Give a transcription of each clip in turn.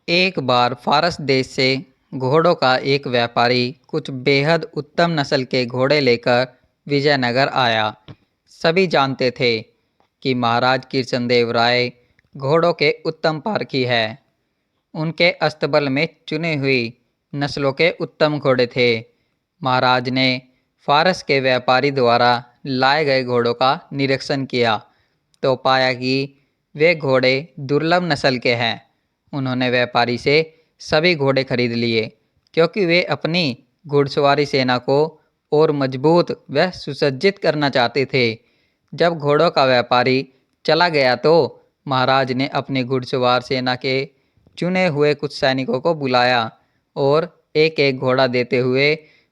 एक बार फारस देश से घोड़ों का एक व्यापारी कुछ बेहद उत्तम नस्ल के घोड़े लेकर विजयनगर आया। सभी जानते थे कि महाराज कृष्णदेव राय घोड़ों के उत्तम पारखी है। उनके अस्तबल में चुनी हुई नस्लों के उत्तम घोड़े थे। महाराज ने फारस के व्यापारी द्वारा लाए गए घोड़ों का निरीक्षण किया तो पाया कि वे घोड़े दुर्लभ नस्ल के हैं। उन्होंने व्यापारी से सभी घोड़े खरीद लिए क्योंकि वे अपनी घुड़सवारी सेना को और मजबूत व सुसज्जित करना चाहते थे। जब घोड़ों का व्यापारी चला गया तो महाराज ने अपनी घुड़सवार सेना के चुने हुए कुछ सैनिकों को बुलाया और एक एक घोड़ा देते हुए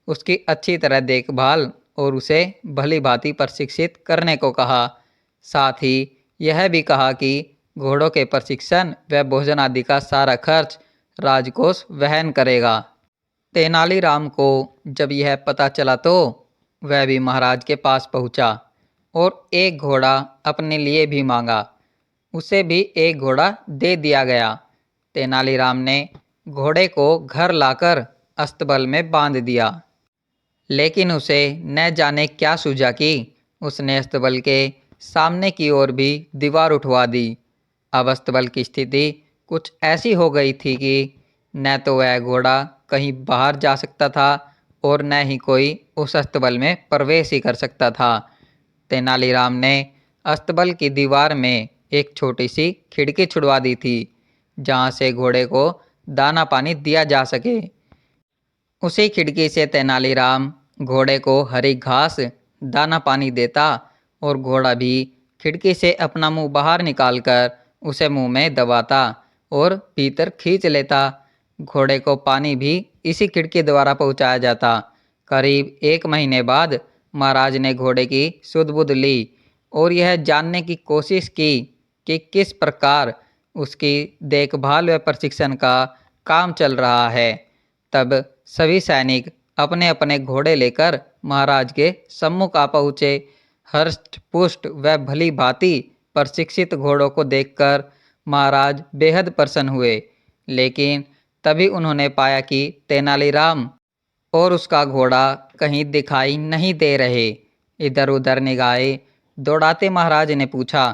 उसकी अच्छी तरह देखभाल और उसे भली भांति प्रशिक्षित करने को कहा। साथ ही यह भी कहा कि घोड़ों के प्रशिक्षण व भोजन आदि का सारा खर्च राजकोष वहन करेगा। तेनालीराम को जब यह पता चला तो वह भी महाराज के पास पहुंचा और एक घोड़ा अपने लिए भी मांगा। उसे भी एक घोड़ा दे दिया गया। तेनालीराम ने घोड़े को घर लाकर अस्तबल में बांध दिया, लेकिन उसे न जाने क्या सूझा कि उसने अस्तबल के सामने की ओर भी दीवार उठवा दी। अब अस्तबल की स्थिति कुछ ऐसी हो गई थी कि न तो वह घोड़ा कहीं बाहर जा सकता था और न ही कोई उस अस्तबल में प्रवेश ही कर सकता था। तेनालीराम ने अस्तबल की दीवार में एक छोटी सी खिड़की छुड़वा दी थी जहाँ से घोड़े को दाना पानी दिया जा सके। उसी खिड़की से तेनालीराम घोड़े को हरी घास दाना पानी देता और घोड़ा भी खिड़की से अपना मुंह बाहर निकालकर उसे मुंह में दबाता और भीतर खींच लेता। घोड़े को पानी भी इसी खिड़की द्वारा पहुंचाया जाता। करीब 1 महीने बाद महाराज ने घोड़े की सुध बुध ली और यह जानने की कोशिश की कि किस प्रकार उसकी देखभाल व प्रशिक्षण का काम चल रहा है। तब सभी सैनिक अपने अपने घोड़े लेकर महाराज के सम्मुख आ पहुँचे। हृष्ट पुष्ट व भली भांति प्रशिक्षित घोड़ों को देखकर महाराज बेहद प्रसन्न हुए, लेकिन तभी उन्होंने पाया कि तेनालीराम और उसका घोड़ा कहीं दिखाई नहीं दे रहे। इधर उधर निगाहें दौड़ाते महाराज ने पूछा,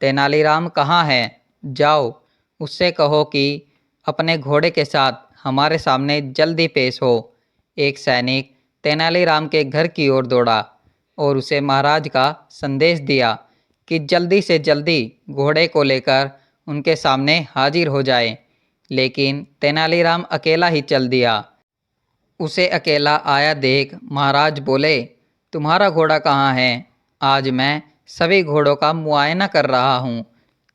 तेनालीराम कहाँ है? जाओ उससे कहो कि अपने घोड़े के साथ हमारे सामने जल्दी पेश हो। एक सैनिक तेनालीराम के घर की ओर दौड़ा और उसे महाराज का संदेश दिया कि जल्दी से जल्दी घोड़े को लेकर उनके सामने हाजिर हो जाए। लेकिन तेनालीराम अकेला ही चल दिया। उसे अकेला आया देख महाराज बोले, तुम्हारा घोड़ा कहाँ है? आज मैं सभी घोड़ों का मुआयना कर रहा हूँ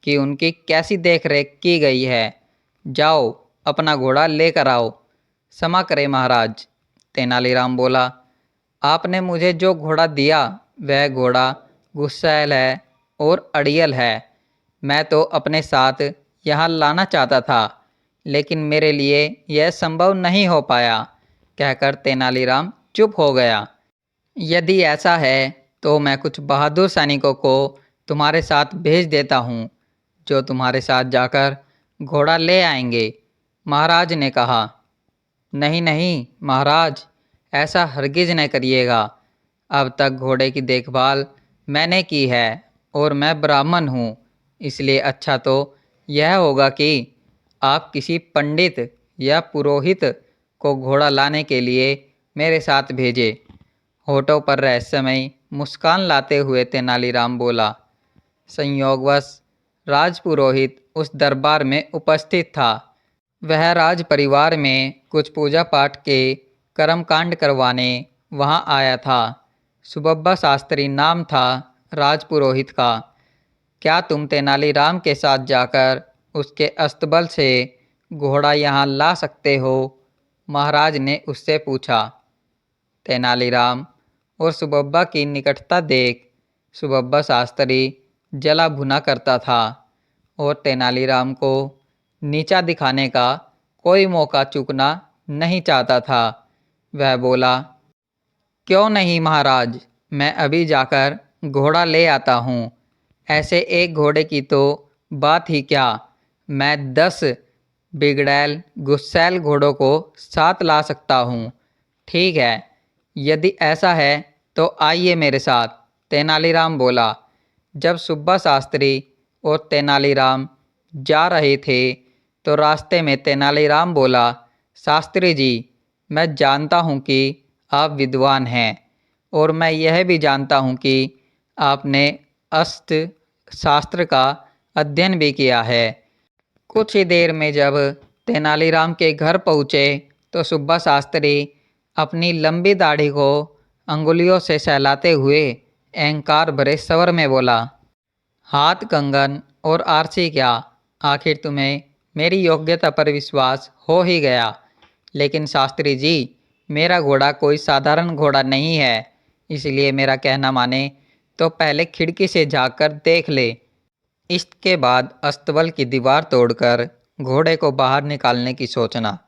कि उनकी कैसी देखरेख की गई है। जाओ अपना घोड़ा लेकर आओ। क्षमा करें महाराज, तेनालीराम बोला, आपने मुझे जो घोड़ा दिया वह घोड़ा गुस्सैल है और अड़ियल है। मैं तो अपने साथ यहाँ लाना चाहता था, लेकिन मेरे लिए यह संभव नहीं हो पाया। कहकर तेनालीराम चुप हो गया। यदि ऐसा है तो मैं कुछ बहादुर सैनिकों को तुम्हारे साथ भेज देता हूँ, जो तुम्हारे साथ जाकर घोड़ा ले आएंगे। महाराज ने कहा, नहीं नहीं महाराज, ऐसा हरगिज न करिएगा। अब तक घोड़े की देखभाल मैंने की है और मैं ब्राह्मण हूँ, इसलिए अच्छा तो यह होगा कि आप किसी पंडित या पुरोहित को घोड़ा लाने के लिए मेरे साथ भेजें। होठों पर रहस्यमयी मुस्कान लाते हुए तेनालीराम बोला। संयोगवश राजपुरोहित उस दरबार में उपस्थित था। वह राज परिवार में कुछ पूजा पाठ के कर्मकांड करवाने वहां आया था। सुबब्बा शास्त्री नाम था राजपुरोहित का। क्या तुम तेनालीराम के साथ जाकर उसके अस्तबल से घोड़ा यहाँ ला सकते हो? महाराज ने उससे पूछा। तेनालीराम और सुबब्बा की निकटता देख सुबब्बा शास्त्री जला भुना करता था और तेनालीराम को नीचा दिखाने का कोई मौका चूकना नहीं चाहता था। वह बोला, क्यों नहीं महाराज, मैं अभी जाकर घोड़ा ले आता हूँ। ऐसे एक घोड़े की तो बात ही क्या, मैं 10 बिगड़ैल गुस्सैल घोड़ों को साथ ला सकता हूँ। ठीक है, यदि ऐसा है तो आइए मेरे साथ, तेनालीराम बोला। जब सुब्बा शास्त्री और तेनालीराम जा रहे थे तो रास्ते में तेनालीराम बोला, शास्त्री जी, मैं जानता हूँ कि आप विद्वान हैं और मैं यह भी जानता हूँ कि आपने अस्त्र शास्त्र का अध्ययन भी किया है। कुछ ही देर में जब तेनालीराम के घर पहुँचे तो सुब्बा शास्त्री अपनी लंबी दाढ़ी को अंगुलियों से सहलाते हुए अहंकार भरे स्वर में बोला, हाथ कंगन और आरसी क्या, आखिर तुम्हें मेरी योग्यता पर विश्वास हो ही गया। लेकिन शास्त्री जी, मेरा घोड़ा कोई साधारण घोड़ा नहीं है, इसलिए मेरा कहना माने तो पहले खिड़की से झांककर देख ले। इसके बाद अस्तबल की दीवार तोड़कर घोड़े को बाहर निकालने की सोचना।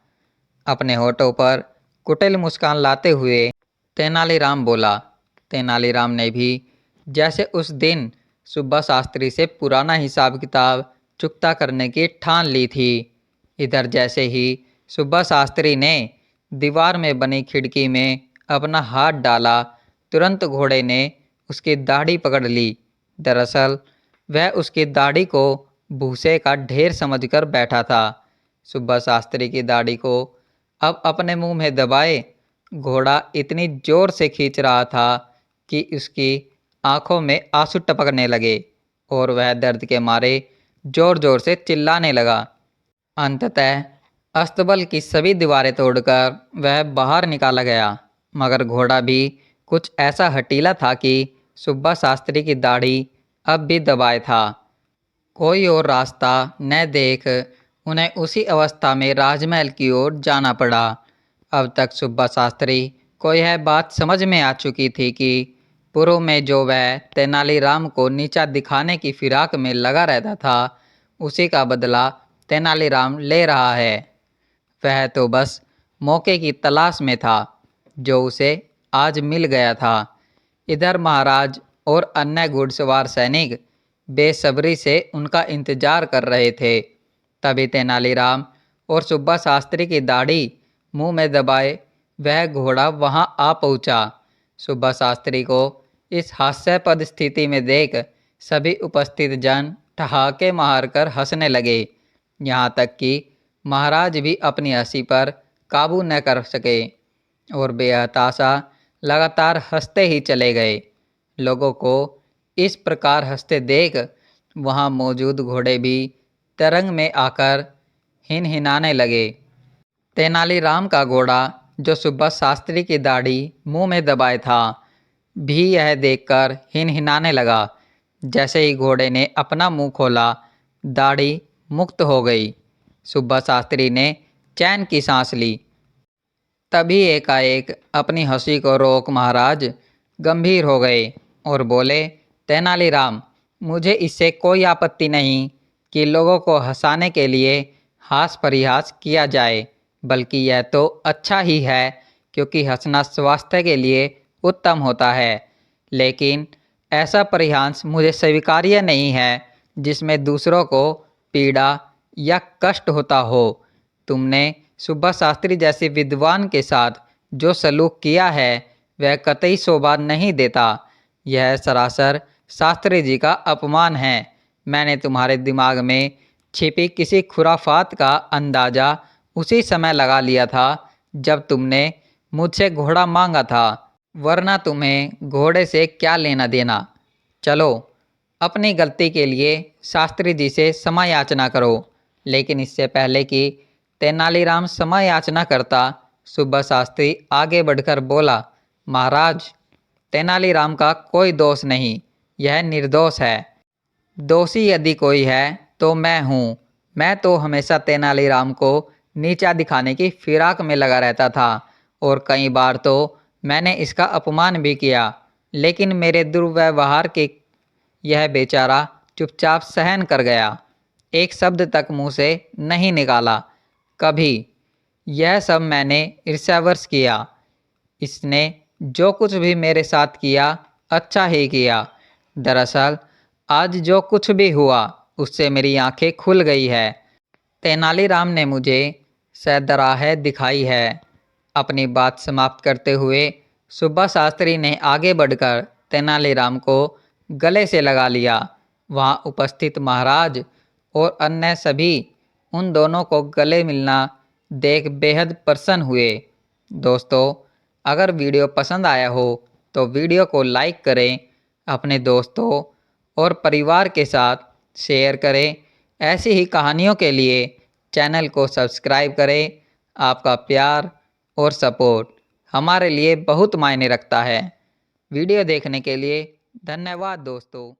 अपने होठों पर कुटिल मुस्कान लाते हुए तेनालीराम बोला। तेनालीराम ने भी जैसे उस दिन सुब्बा शास्त्री से पुराना हिसाब किताब चुकता करने की ठान ली थी। इधर जैसे ही सुब्बा शास्त्री ने दीवार में बनी खिड़की में अपना हाथ डाला, तुरंत घोड़े ने उसकी दाढ़ी पकड़ ली। दरअसल वह उसकी दाढ़ी को भूसे का ढेर समझकर बैठा था। सुब्बा शास्त्री की दाढ़ी को अब अपने मुंह में दबाए घोड़ा इतनी जोर से खींच रहा था कि उसकी आंखों में आंसू टपकने लगे और वह दर्द के मारे जोर जोर से चिल्लाने लगा। अंततः अस्तबल की सभी दीवारें तोड़कर वह बाहर निकाला गया, मगर घोड़ा भी कुछ ऐसा हठीला था कि सुब्बा शास्त्री की दाढ़ी अब भी दबाए था। कोई और रास्ता न देख उन्हें उसी अवस्था में राजमहल की ओर जाना पड़ा। अब तक सुब्बा शास्त्री को यह बात समझ में आ चुकी थी कि पूर्व में जो वह तेनालीराम को नीचा दिखाने की फिराक में लगा रहता था, उसी का बदला तेनालीराम ले रहा है। वह तो बस मौके की तलाश में था, जो उसे आज मिल गया था। इधर महाराज और अन्य घुड़सवार सैनिक बेसब्री से उनका इंतजार कर रहे थे। तभी तेनालीराम और सुब्बा शास्त्री की दाढ़ी मुंह में दबाए वह घोड़ा वहां आ पहुंचा। सुब्बा शास्त्री को इस हास्यास्पद स्थिति में देख सभी उपस्थित जन ठहाके मारकर हंसने लगे। यहाँ तक कि महाराज भी अपनी हंसी पर काबू न कर सके और बेहताशा लगातार हंसते ही चले गए। लोगों को इस प्रकार हंसते देख वहां मौजूद घोड़े भी तरंग में आकर हिनहिनाने लगे। तेनालीराम का घोड़ा, जो सुब्बा शास्त्री की दाढ़ी मुंह में दबाए था, भी यह देखकर हिनहिनाने लगा। जैसे ही घोड़े ने अपना मुंह खोला, दाढ़ी मुक्त हो गई। सुब्बा शास्त्री ने चैन की सांस ली। तभी एकाएक अपनी हंसी को रोक महाराज गंभीर हो गए और बोले, तेनालीराम, मुझे इससे कोई आपत्ति नहीं कि लोगों को हंसाने के लिए हास परिहास किया जाए, बल्कि यह तो अच्छा ही है क्योंकि हंसना स्वास्थ्य के लिए उत्तम होता है। लेकिन ऐसा परिहास मुझे स्वीकार्य नहीं है जिसमें दूसरों को पीड़ा या कष्ट होता हो। तुमने सुब्बा शास्त्री जैसे विद्वान के साथ जो सलूक किया है वह कतई शोभा नहीं देता। यह सरासर शास्त्री जी का अपमान है। मैंने तुम्हारे दिमाग में छिपी किसी खुराफात का अंदाजा उसी समय लगा लिया था जब तुमने मुझसे घोड़ा मांगा था, वरना तुम्हें घोड़े से क्या लेना देना। चलो, अपनी गलती के लिए शास्त्री जी से क्षमा याचना करो। लेकिन इससे पहले कि तेनालीराम क्षमा याचना करता, सुब्बा शास्त्री आगे बढ़कर बोला, महाराज, तेनालीराम का कोई दोष नहीं, यह निर्दोष है। दोषी यदि कोई है तो मैं हूँ। मैं तो हमेशा तेनालीराम को नीचा दिखाने की फिराक में लगा रहता था और कई बार तो मैंने इसका अपमान भी किया, लेकिन मेरे दुर्व्यवहार के यह बेचारा चुपचाप सहन कर गया, एक शब्द तक मुंह से नहीं निकाला कभी। यह सब मैंने ईर्ष्यावश किया। इसने जो कुछ भी मेरे साथ किया अच्छा ही किया। दरअसल आज जो कुछ भी हुआ उससे मेरी आंखें खुल गई है। तेनालीराम ने मुझे सद्राह दिखाई है। अपनी बात समाप्त करते हुए सुब्बा शास्त्री ने आगे बढ़कर तेनालीराम को गले से लगा लिया। वहाँ उपस्थित महाराज और अन्य सभी उन दोनों को गले मिलना देख बेहद प्रसन्न हुए। दोस्तों, अगर वीडियो पसंद आया हो तो वीडियो को लाइक करें, अपने दोस्तों और परिवार के साथ शेयर करें। ऐसी ही कहानियों के लिए चैनल को सब्सक्राइब करें। आपका प्यार और सपोर्ट हमारे लिए बहुत मायने रखता है। वीडियो देखने के लिए धन्यवाद दोस्तों।